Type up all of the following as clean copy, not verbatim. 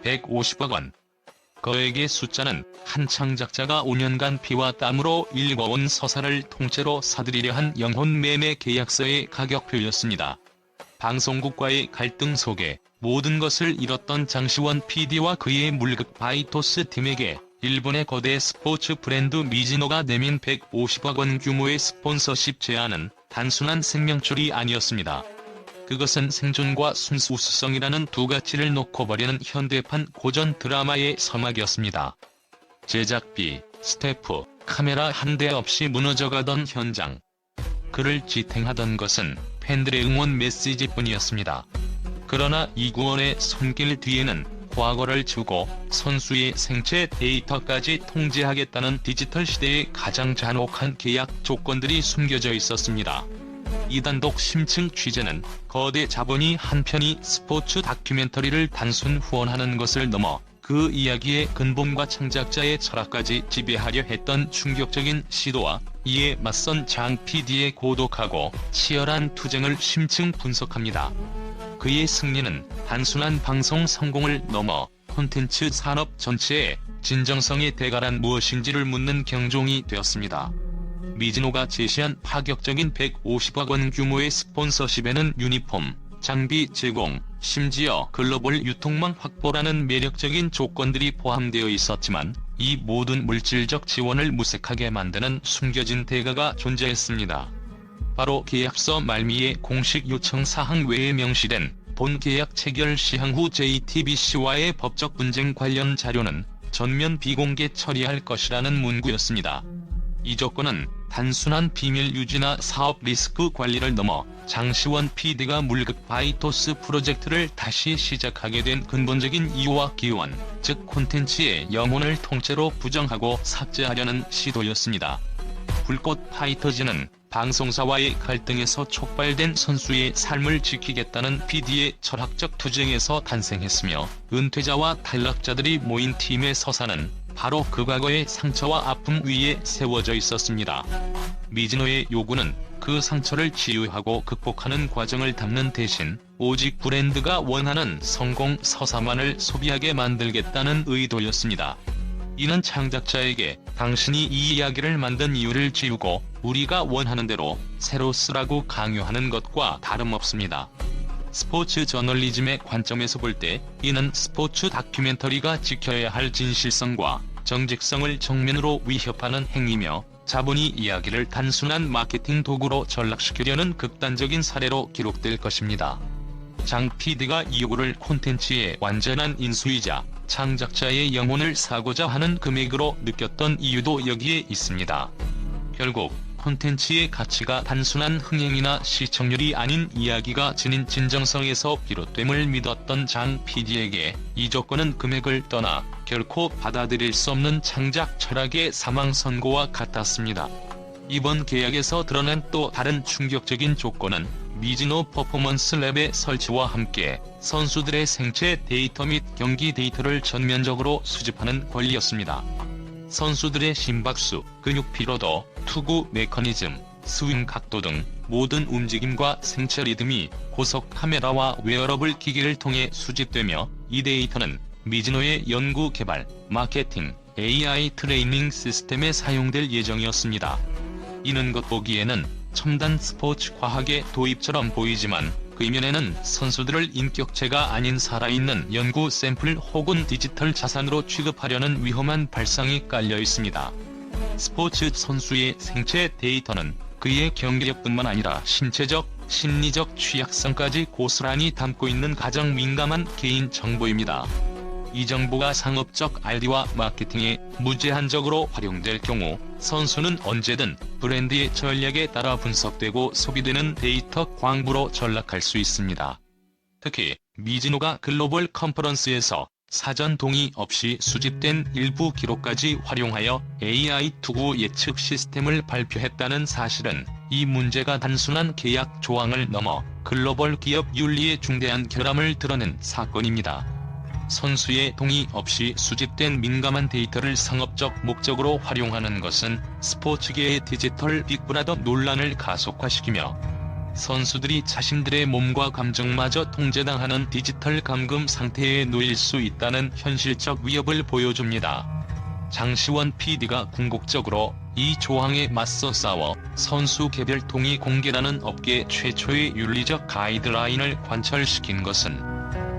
150억 원. 거액의 숫자는 한 창작자가 5년간 피와 땀으로 읽어온 서사를 통째로 사들이려 한 영혼 매매 계약서의 가격표였습니다. 방송국과의 갈등 속에 모든 것을 잃었던 장시원 PD와 그의 물극 바이토스 팀에게 일본의 거대 스포츠 브랜드 미즈노가 내민 150억 원 규모의 스폰서십 제안은 단순한 생명줄이 아니었습니다. 그것은 생존과 순수성이라는 두 가치를 놓고 버리는 현대판 고전 드라마의 서막이었습니다. 제작비, 스태프, 카메라 한 대 없이 무너져가던 현장. 그를 지탱하던 것은 팬들의 응원 메시지뿐이었습니다. 그러나 이구원의 손길 뒤에는 과거를 주고 선수의 생체 데이터까지 통제하겠다는 디지털 시대의 가장 잔혹한 계약 조건들이 숨겨져 있었습니다. 이 단독 심층 취재는 거대 자본이 한 편의 스포츠 다큐멘터리를 단순 후원하는 것을 넘어 그 이야기의 근본과 창작자의 철학까지 지배하려 했던 충격적인 시도와 이에 맞선 장 PD의 고독하고 치열한 투쟁을 심층 분석합니다. 그의 승리는 단순한 방송 성공을 넘어 콘텐츠 산업 전체의 진정성의 대가란 무엇인지를 묻는 경종이 되었습니다. 미즈노가 제시한 파격적인 150억 원 규모의 스폰서십에는 유니폼, 장비 제공, 심지어 글로벌 유통망 확보라는 매력적인 조건들이 포함되어 있었지만 이 모든 물질적 지원을 무색하게 만드는 숨겨진 대가가 존재했습니다. 바로 계약서 말미에 공식 요청 사항 외에 명시된 본 계약 체결 시한 후 JTBC와의 법적 분쟁 관련 자료는 전면 비공개 처리할 것이라는 문구였습니다. 이 조건은 단순한 비밀 유지나 사업 리스크 관리를 넘어 장시원 PD가 물극 바이토스 프로젝트를 다시 시작하게 된 근본적인 이유와 기원, 즉 콘텐츠의 영혼을 통째로 부정하고 삭제하려는 시도였습니다. 불꽃 파이터즈는 방송사와의 갈등에서 촉발된 선수의 삶을 지키겠다는 PD의 철학적 투쟁에서 탄생했으며 은퇴자와 탈락자들이 모인 팀의 서사는 바로 그 과거의 상처와 아픔 위에 세워져 있었습니다. 미즈노의 요구는 그 상처를 치유하고 극복하는 과정을 담는 대신 오직 브랜드가 원하는 성공 서사만을 소비하게 만들겠다는 의도였습니다. 이는 창작자에게 당신이 이 이야기를 만든 이유를 지우고 우리가 원하는 대로 새로 쓰라고 강요하는 것과 다름없습니다. 스포츠 저널리즘의 관점에서 볼 때 이는 스포츠 다큐멘터리가 지켜야 할 진실성과 정직성을 정면으로 위협하는 행위며 자본이 이야기를 단순한 마케팅 도구로 전락시키려는 극단적인 사례로 기록될 것입니다. 장 PD가 이 요구를 콘텐츠의 완전한 인수이자 창작자의 영혼을 사고자 하는 금액으로 느꼈던 이유도 여기에 있습니다. 결국 콘텐츠의 가치가 단순한 흥행이나 시청률이 아닌 이야기가 지닌 진정성에서 비롯됨을 믿었던 장 PD에게 이 조건은 금액을 떠나 결코 받아들일 수 없는 창작 철학의 사망 선고와 같았습니다. 이번 계약에서 드러난 또 다른 충격적인 조건은 미즈노 퍼포먼스 랩의 설치와 함께 선수들의 생체 데이터 및 경기 데이터를 전면적으로 수집하는 권리였습니다. 선수들의 심박수, 근육 피로도, 투구 메커니즘, 스윙 각도 등 모든 움직임과 생체 리듬이 고속 카메라와 웨어러블 기기를 통해 수집되며 이 데이터는 미즈노의 연구 개발, 마케팅, AI 트레이닝 시스템에 사용될 예정이었습니다. 이는 겉보기에는 첨단 스포츠 과학의 도입처럼 보이지만 그 이면에는 선수들을 인격체가 아닌 살아있는 연구 샘플 혹은 디지털 자산으로 취급하려는 위험한 발상이 깔려 있습니다. 스포츠 선수의 생체 데이터는 그의 경기력뿐만 아니라 신체적, 심리적 취약성까지 고스란히 담고 있는 가장 민감한 개인 정보입니다. 이 정보가 상업적 알리와 마케팅에 무제한적으로 활용될 경우 선수는 언제든 브랜드의 전략에 따라 분석되고 소비되는 데이터 광부로 전락할 수 있습니다. 특히 미즈노가 글로벌 컨퍼런스에서 사전 동의 없이 수집된 일부 기록까지 활용하여 AI 투구 예측 시스템을 발표했다는 사실은 이 문제가 단순한 계약 조항을 넘어 글로벌 기업 윤리의 중대한 결함을 드러낸 사건입니다. 선수의 동의 없이 수집된 민감한 데이터를 상업적 목적으로 활용하는 것은 스포츠계의 디지털 빅브라더 논란을 가속화시키며 선수들이 자신들의 몸과 감정마저 통제당하는 디지털 감금 상태에 놓일 수 있다는 현실적 위협을 보여줍니다. 장시원 PD가 궁극적으로 이 조항에 맞서 싸워 선수 개별 동의 공개라는 업계 최초의 윤리적 가이드라인을 관철시킨 것은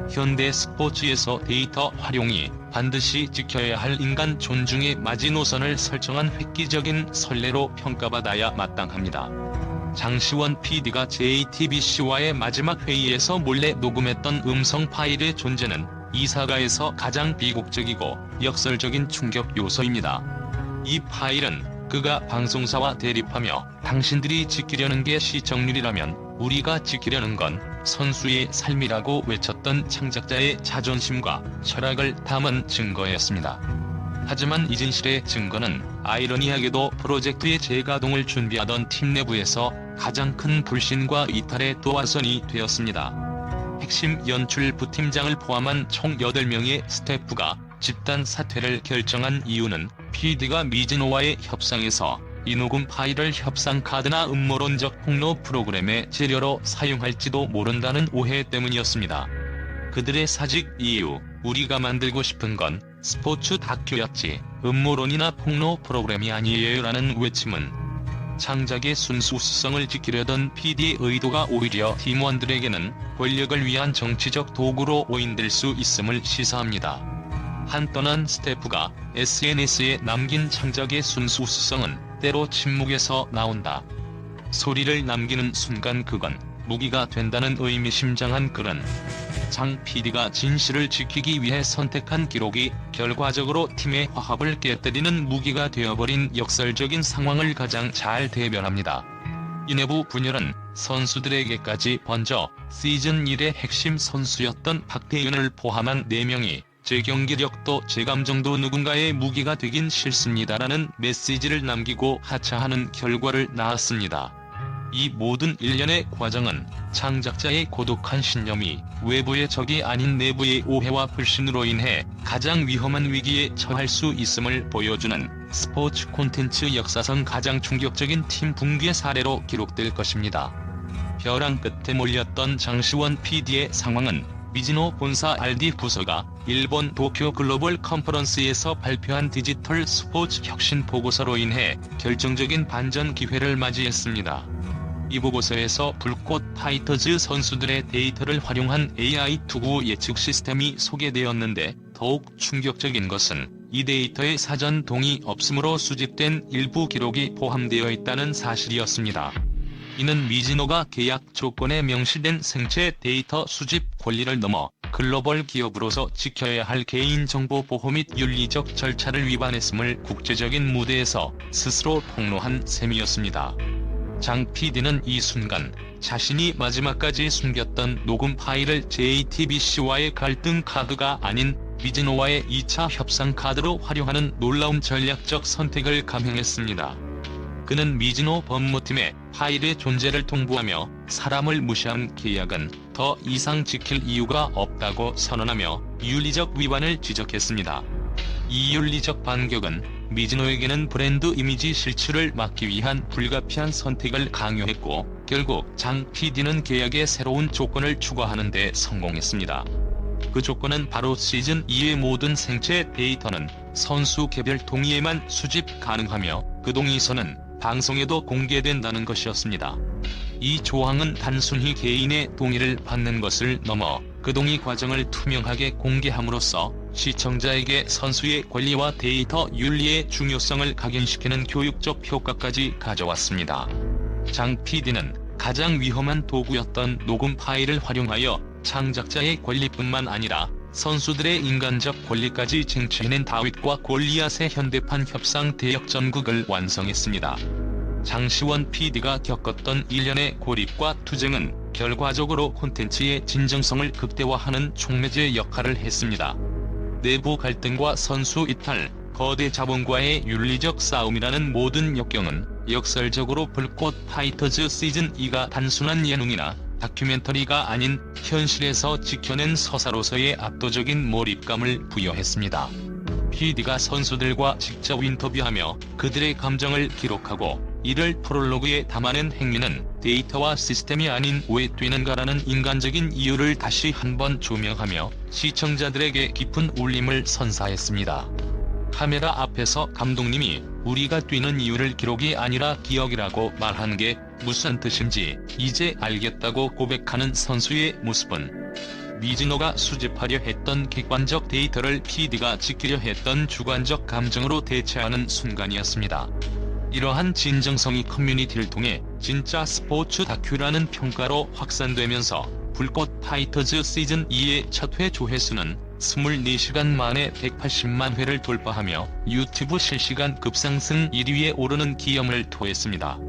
현대 스포츠에서 데이터 활용이 반드시 지켜야 할 인간 존중의 마지노선을 설정한 획기적인 선례로 평가받아야 마땅합니다. 장시원 PD가 JTBC와의 마지막 회의에서 몰래 녹음했던 음성 파일의 존재는 이 사가에서 가장 비극적이고 역설적인 충격 요소입니다. 이 파일은 그가 방송사와 대립하며 당신들이 지키려는 게 시청률이라면 우리가 지키려는 건 선수의 삶이라고 외쳤던 창작자의 자존심과 철학을 담은 증거였습니다. 하지만 이 진실의 증거는 아이러니하게도 프로젝트의 재가동을 준비하던 팀 내부에서 가장 큰 불신과 이탈의 도화선이 되었습니다. 핵심 연출 부팀장을 포함한 총 8명의 스태프가 집단 사퇴를 결정한 이유는 PD가 미즈노와의 협상에서 이 녹음 파일을 협상 카드나 음모론적 폭로 프로그램의 재료로 사용할지도 모른다는 오해 때문이었습니다. 그들의 사직 이유, 우리가 만들고 싶은 건 스포츠 다큐였지 음모론이나 폭로 프로그램이 아니에요라는 외침은 창작의 순수성을 지키려던 PD의 의도가 오히려 팀원들에게는 권력을 위한 정치적 도구로 오인될 수 있음을 시사합니다. 한떠난 스태프가 SNS에 남긴 창작의 순수성은 때로 침묵에서 나온다. 소리를 남기는 순간 그건 무기가 된다는 의미심장한 글은 장 PD가 진실을 지키기 위해 선택한 기록이 결과적으로 팀의 화합을 깨뜨리는 무기가 되어버린 역설적인 상황을 가장 잘 대변합니다. 이 내부 분열은 선수들에게까지 번져 시즌 1의 핵심 선수였던 박태윤을 포함한 4명이 제 경기력도 제 감정도 누군가의 무기가 되긴 싫습니다라는 메시지를 남기고 하차하는 결과를 낳았습니다. 이 모든 일련의 과정은 창작자의 고독한 신념이 외부의 적이 아닌 내부의 오해와 불신으로 인해 가장 위험한 위기에 처할 수 있음을 보여주는 스포츠 콘텐츠 역사상 가장 충격적인 팀 붕괴 사례로 기록될 것입니다. 벼랑 끝에 몰렸던 장시원 PD의 상황은 미즈노 본사 RD 부서가 일본 도쿄 글로벌 컨퍼런스에서 발표한 디지털 스포츠 혁신 보고서로 인해 결정적인 반전 기회를 맞이했습니다. 이 보고서에서 불꽃 파이터즈 선수들의 데이터를 활용한 AI 투구 예측 시스템이 소개되었는데 더욱 충격적인 것은 이 데이터에 사전 동의 없음으로 수집된 일부 기록이 포함되어 있다는 사실이었습니다. 이는 미즈노가 계약 조건에 명시된 생체 데이터 수집 권리를 넘어 글로벌 기업으로서 지켜야 할 개인정보 보호 및 윤리적 절차를 위반했음을 국제적인 무대에서 스스로 폭로한 셈이었습니다. 장 PD는 이 순간 자신이 마지막까지 숨겼던 녹음 파일을 JTBC와의 갈등 카드가 아닌 미즈노와의 2차 협상 카드로 활용하는 놀라운 전략적 선택을 감행했습니다. 그는 미즈노 법무팀에 파일의 존재를 통보하며 사람을 무시한 계약은 더 이상 지킬 이유가 없다고 선언하며 윤리적 위반을 지적했습니다. 이 윤리적 반격은 미즈노에게는 브랜드 이미지 실추를 막기 위한 불가피한 선택을 강요했고 결국 장 PD는 계약의 새로운 조건을 추가하는 데 성공했습니다. 그 조건은 바로 시즌 2의 모든 생체 데이터는 선수 개별 동의에만 수집 가능하며 그 동의서는 방송에도 공개된다는 것이었습니다. 이 조항은 단순히 개인의 동의를 받는 것을 넘어 그 동의 과정을 투명하게 공개함으로써 시청자에게 선수의 권리와 데이터 윤리의 중요성을 각인시키는 교육적 효과까지 가져왔습니다. 장 PD는 가장 위험한 도구였던 녹음 파일을 활용하여 창작자의 권리뿐만 아니라 선수들의 인간적 권리까지 쟁취해낸 다윗과 골리앗의 현대판 협상 대역전극을 완성했습니다. 장시원 PD가 겪었던 일련의 고립과 투쟁은 결과적으로 콘텐츠의 진정성을 극대화하는 촉매제 역할을 했습니다. 내부 갈등과 선수 이탈, 거대 자본과의 윤리적 싸움이라는 모든 역경은 역설적으로 불꽃 파이터즈 시즌2가 단순한 예능이나 다큐멘터리가 아닌 현실에서 지켜낸 서사로서의 압도적인 몰입감을 부여했습니다. PD가 선수들과 직접 인터뷰하며 그들의 감정을 기록하고 이를 프롤로그에 담아낸 행위는 데이터와 시스템이 아닌 왜 뛰는가라는 인간적인 이유를 다시 한번 조명하며 시청자들에게 깊은 울림을 선사했습니다. 카메라 앞에서 감독님이 우리가 뛰는 이유를 기록이 아니라 기억이라고 말한 게 무슨 뜻인지 이제 알겠다고 고백하는 선수의 모습은 미즈노가 수집하려 했던 객관적 데이터를 PD가 지키려 했던 주관적 감정으로 대체하는 순간이었습니다. 이러한 진정성이 커뮤니티를 통해 진짜 스포츠 다큐라는 평가로 확산되면서 불꽃 파이터즈 시즌2의 첫 회 조회수는 24시간 만에 180만 회를 돌파하며 유튜브 실시간 급상승 1위에 오르는 기염을 토했습니다.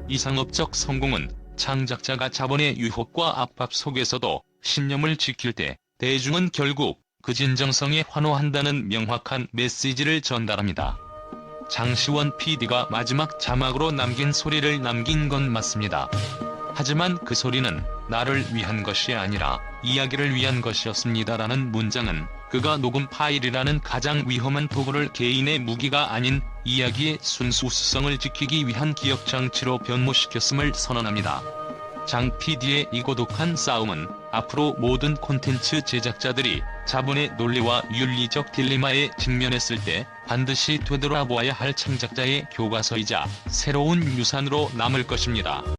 이 상업적 성공은 창작자가 자본의 유혹과 압박 속에서도 신념을 지킬 때 대중은 결국 그 진정성에 환호한다는 명확한 메시지를 전달합니다. 장시원 PD가 마지막 자막으로 남긴 소리를 남긴 건 맞습니다. 하지만 그 소리는 나를 위한 것이 아니라 이야기를 위한 것이었습니다라는 문장은 그가 녹음 파일이라는 가장 위험한 도구를 개인의 무기가 아닌 이야기의 순수성을 지키기 위한 기억장치로 변모시켰음을 선언합니다. 장 PD의 이 고독한 싸움은 앞으로 모든 콘텐츠 제작자들이 자본의 논리와 윤리적 딜레마에 직면했을 때 반드시 되돌아보아야 할 창작자의 교과서이자 새로운 유산으로 남을 것입니다.